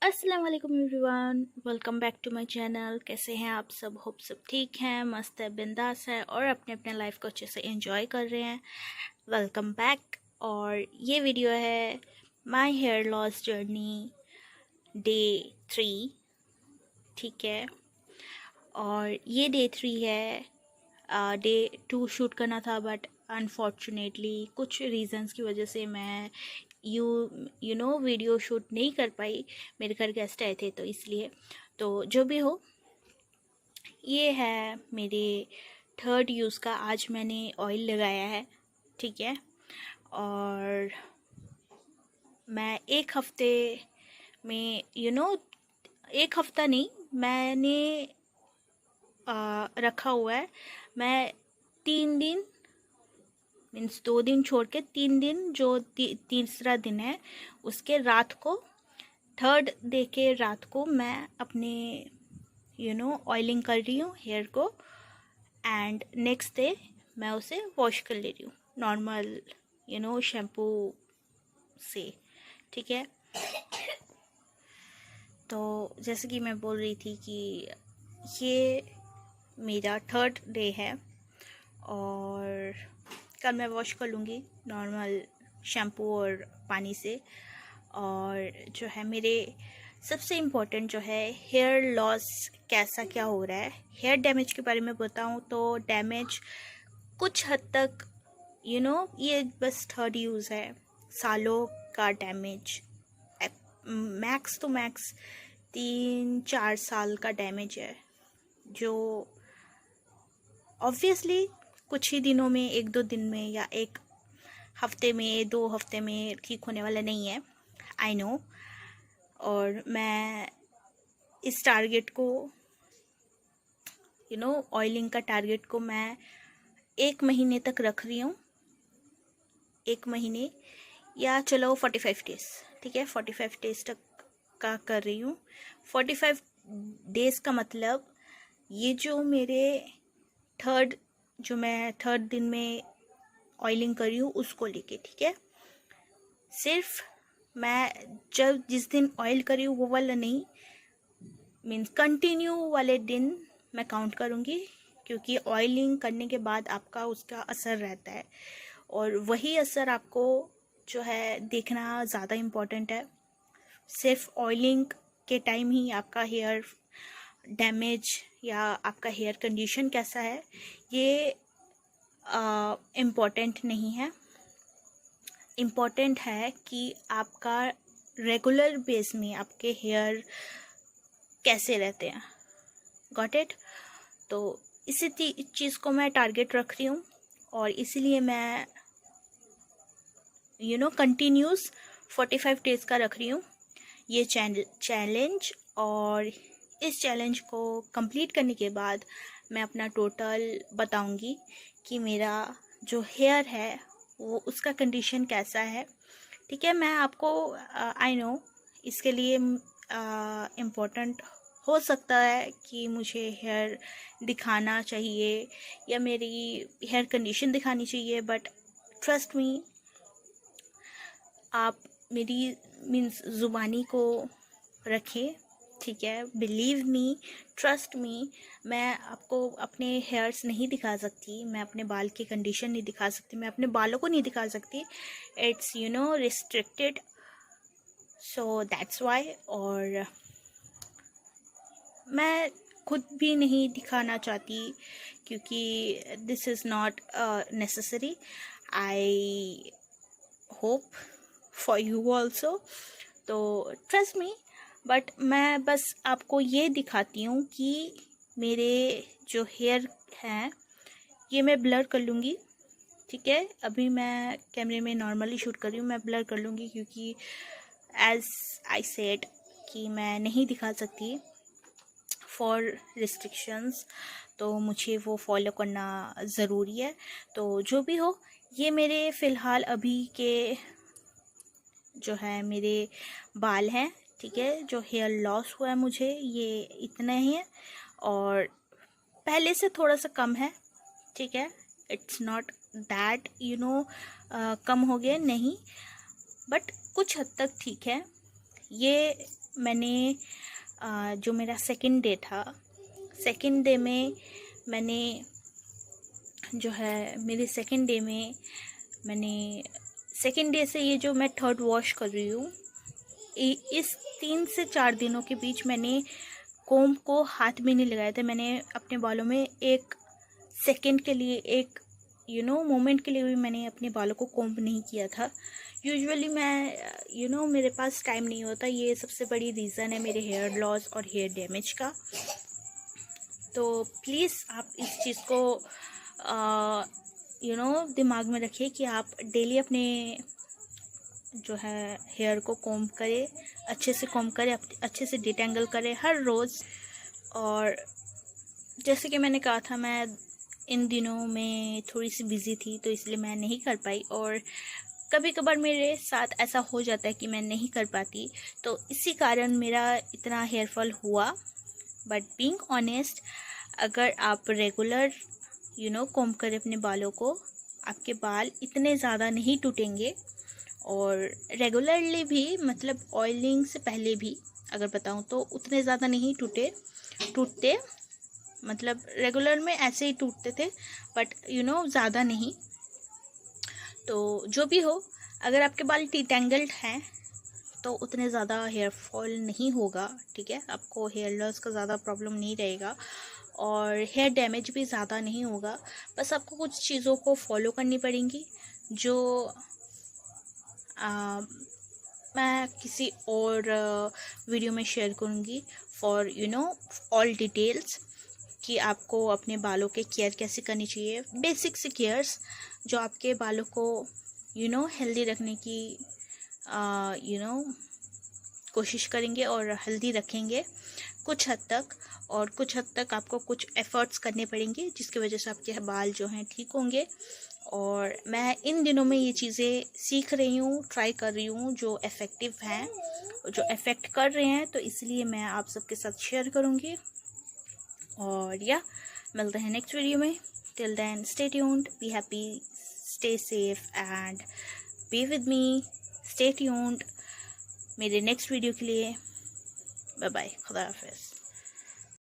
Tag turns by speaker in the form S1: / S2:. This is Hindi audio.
S1: अस्सलाम वालेकुम everyone, welcome back to my channel. कैसे हैं आप सब? होप सब ठीक हैं, मस्त है, बिंदास है और अपने अपने लाइफ को अच्छे से एंजॉय कर रहे हैं। Welcome back. और ये वीडियो है my hair loss journey day 3। ठीक है, और ये डे 3 है। डे 2 शूट करना था बट अनफॉर्चुनेटली कुछ रीज़न्स की वजह से मैं you you know video shoot नहीं कर पाई। मेरे घर गेस्ट आए थे तो इसलिए। तो जो भी हो, ये है मेरे थर्ड यूज़ का। आज मैंने ऑयल लगाया है, ठीक है। और मैं एक हफ्ते में एक हफ्ता नहीं, मैंने रखा हुआ है। मैं 3 दिन मीन्स 2 दिन छोड़ के 3 दिन, जो तीसरा दिन है उसके रात को, थर्ड डे के रात को मैं अपने ऑयलिंग कर रही हूँ हेयर को। एंड नेक्स्ट डे मैं उसे वॉश कर ले रही हूँ नॉर्मल शैम्पू से, ठीक है। तो जैसे कि मैं बोल रही थी कि ये मेरा थर्ड डे है और कल मैं वॉश कर लूँगी नॉर्मल शैम्पू और पानी से। और जो है मेरे सबसे इम्पोर्टेंट जो है हेयर लॉस कैसा क्या हो रहा है, हेयर डैमेज के बारे में बताऊँ तो डैमेज कुछ हद तक ये बस थर्ड यूज़ है। सालों का डैमेज, मैक्स तो मैक्स 3-4 साल का डैमेज है, जो ऑब्वियसली कुछ ही दिनों में, 1-2 दिन में या एक हफ्ते में, 2 हफ्ते में ठीक होने वाला नहीं है, आई नो। और मैं इस टारगेट को ऑयलिंग का टारगेट को मैं 1 महीने तक रख रही हूँ। 1 महीने या चलो 45 डेज, ठीक है, 45 डेज तक का कर रही हूँ। 45 डेज का मतलब ये जो मेरे मैं थर्ड दिन में ऑयलिंग कर रही हूँ उसको लेके, ठीक है। सिर्फ मैं जिस दिन ऑयल करी हूँ वो वाला नहीं, मीन्स कंटिन्यू वाले दिन मैं काउंट करूँगी, क्योंकि ऑयलिंग करने के बाद आपका उसका असर रहता है और वही असर आपको जो है देखना ज़्यादा इम्पॉर्टेंट है। सिर्फ ऑयलिंग के टाइम ही आपका हेयर डैमेज या आपका हेयर कंडीशन कैसा है ये इम्पॉर्टेंट नहीं है। इम्पॉर्टेंट है कि आपका रेगुलर बेस में आपके हेयर कैसे रहते हैं। Got it? तो इसी चीज़ को मैं टारगेट रख रही हूँ और इसीलिए मैं कंटिन्यूस 45 डेज़ का रख रही हूँ ये चैलेंज। और इस चैलेंज को कंप्लीट करने के बाद मैं अपना टोटल बताऊंगी कि मेरा जो हेयर है वो उसका कंडीशन कैसा है, ठीक है। मैं आपको आई नो इसके लिए इम्पोर्टेंट हो सकता है कि मुझे हेयर दिखाना चाहिए या मेरी हेयर कंडीशन दिखानी चाहिए, बट ट्रस्ट मी, आप मेरी मीन्स ज़ुबानी को रखें, ठीक है। बिलीव मी, ट्रस्ट मी, मैं आपको अपने हेयर्स नहीं दिखा सकती, मैं अपने बाल की कंडीशन नहीं दिखा सकती, मैं अपने बालों को नहीं दिखा सकती। It's restricted, so that's why. और मैं खुद भी नहीं दिखाना चाहती क्योंकि this is not necessary. I hope for you also, तो ट्रस्ट मी। बट मैं बस आपको ये दिखाती हूँ कि मेरे जो हेयर हैं ये मैं ब्लर कर लूँगी, ठीक है। अभी मैं कैमरे में नॉर्मली शूट कर रही हूँ, मैं ब्लर कर लूँगी क्योंकि एज आई सेड कि मैं नहीं दिखा सकती फॉर रिस्ट्रिक्शंस, तो मुझे वो फॉलो करना ज़रूरी है। तो जो भी हो, ये मेरे फ़िलहाल अभी के जो है मेरे बाल हैं, ठीक है। जो हेयर लॉस हुआ है मुझे ये इतना ही है और पहले से थोड़ा सा कम है, ठीक है। इट्स नॉट दैट कम हो गया नहीं, बट कुछ हद तक ठीक है। ये मैंने जो मेरा सेकंड डे था, सेकंड डे में मैंने जो है मेरे सेकंड डे में मैंने सेकंड डे से ये जो मैं थर्ड वॉश कर रही हूँ, इस 3 से 4 दिनों के बीच मैंने कोम्ब को हाथ में नहीं लगाया था। मैंने अपने बालों में एक सेकंड के लिए, एक मोमेंट के लिए भी मैंने अपने बालों को कोम्ब नहीं किया था। यूजुअली मैं मेरे पास टाइम नहीं होता, ये सबसे बड़ी रीज़न है मेरे हेयर लॉस और हेयर डैमेज का। तो प्लीज़ आप इस चीज़ को दिमाग में रखिए कि आप डेली अपने जो है हेयर को कोम्ब करें, अच्छे से कोम्ब करें, अच्छे से डिटेंगल करें हर रोज़। और जैसे कि मैंने कहा था, मैं इन दिनों में थोड़ी सी बिज़ी थी, तो इसलिए मैं नहीं कर पाई। और कभी कभार मेरे साथ ऐसा हो जाता है कि मैं नहीं कर पाती, तो इसी कारण मेरा इतना हेयर फॉल हुआ। बट बीइंग ऑनेस्ट, अगर आप रेगुलर कोम्ब करें अपने बालों को, आपके बाल इतने ज़्यादा नहीं टूटेंगे। और रेगुलरली भी, मतलब ऑयलिंग से पहले भी अगर बताऊं तो उतने ज़्यादा नहीं टूटते, मतलब रेगुलर में ऐसे ही टूटते थे, बट ज़्यादा नहीं। तो जो भी हो, अगर आपके बाल डिटेंगल्ड हैं तो उतने ज़्यादा हेयर फॉल नहीं होगा, ठीक है। आपको हेयर लॉस का ज़्यादा प्रॉब्लम नहीं रहेगा और हेयर डैमेज भी ज़्यादा नहीं होगा। बस आपको कुछ चीज़ों को फॉलो करनी पड़ेंगी, जो मैं किसी और वीडियो में शेयर करूँगी फॉर ऑल डिटेल्स, कि आपको अपने बालों के केयर कैसे करनी चाहिए। बेसिक से केयर्स जो आपके बालों को हेल्दी रखने की कोशिश करेंगे और हेल्दी रखेंगे कुछ हद तक। और कुछ हद तक आपको कुछ एफ़र्ट्स करने पड़ेंगे, जिसकी वजह से आपके बाल जो हैं ठीक होंगे। और मैं इन दिनों में ये चीज़ें सीख रही हूँ, ट्राई कर रही हूँ, जो इफ़ेक्टिव हैं, जो इफ़ेक्ट कर रहे हैं, तो इसलिए मैं आप सबके साथ शेयर करूँगी। और मिलते हैं नेक्स्ट वीडियो में। Till then stay tuned, be happy, stay safe and be with me. Stay tuned मेरे नेक्स्ट वीडियो के लिए। बाय बाय, खुदा हाफिज़।